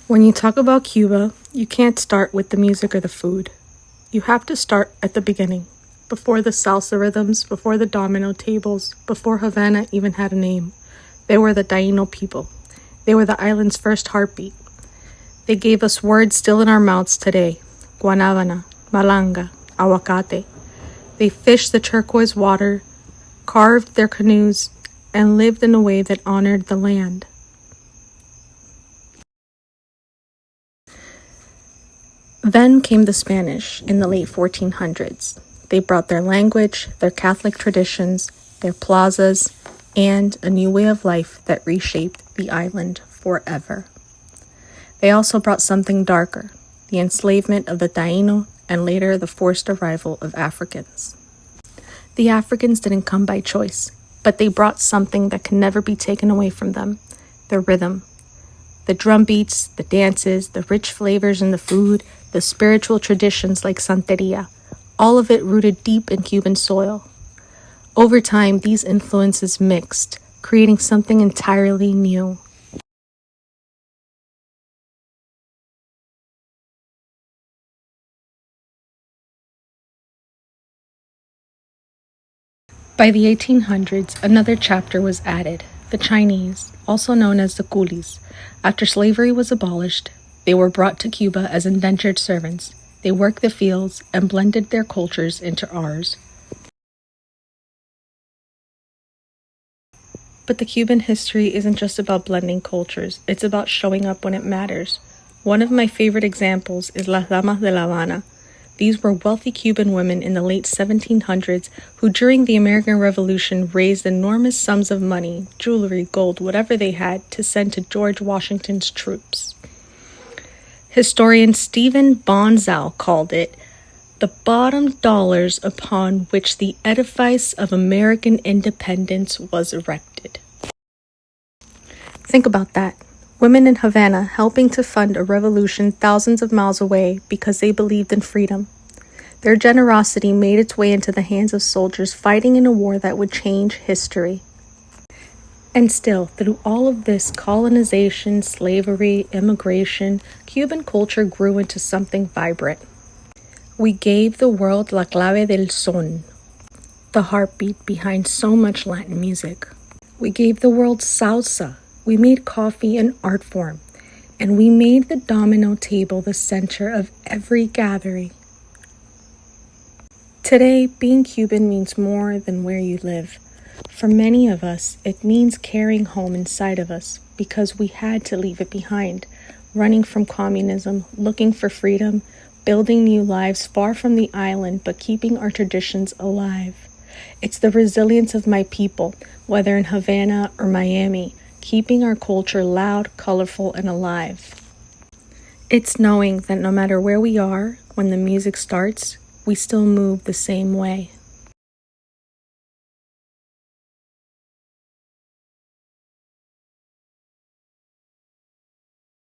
When you talk about Cuba, you can't start with the music or the food. You have to start at the beginning, before the salsa rhythms, before the domino tables, before Havana even had a name. They were the Taino people. They were the island's first heartbeat. They gave us words still in our mouths today: guanábana, malanga, aguacate. They fished the turquoise water, carved their canoes, and lived in a way that honored the land. Then came the Spanish in the late 1400s. They brought their language, their Catholic traditions, their plazas, and a new way of life that reshaped the island forever. They also brought something darker, the enslavement of the Taino and later the forced arrival of Africans. The Africans didn't come by choice, but they brought something that can never be taken away from them: their rhythm. The drum beats, the dances, the rich flavors in the food, the spiritual traditions like Santeria, all of it rooted deep in Cuban soil. Over time, these influences mixed, creating something entirely new. By the 1800s, another chapter was added: the Chinese, also known as the coolies. After slavery was abolished, they were brought to Cuba as indentured servants. They worked the fields and blended their cultures into ours. But the Cuban history isn't just about blending cultures, it's about showing up when it matters. One of my favorite examples is Las Damas de La Habana. These were wealthy Cuban women in the late 1700s who during the American Revolution raised enormous sums of money, jewelry, gold, whatever they had, to send to George Washington's troops. Historian Stephen Bonzow called it the bottom dollars upon which the edifice of American independence was erected. Think about that. Women in Havana helping to fund a revolution thousands of miles away because they believed in freedom. Their generosity made its way into the hands of soldiers fighting in a war that would change history. And still, through all of this colonization, slavery, immigration, Cuban culture grew into something vibrant. We gave the world la clave del son, the heartbeat behind so much Latin music. We gave the world salsa. We made coffee an art form, and we made the domino table the center of every gathering. Today, being Cuban means more than where you live. For many of us, it means carrying home inside of us because we had to leave it behind, running from communism, looking for freedom, building new lives far from the island, but keeping our traditions alive. It's the resilience of my people, whether in Havana or Miami, keeping our culture loud, colorful, and alive. It's knowing that no matter where we are, when the music starts, we still move the same way.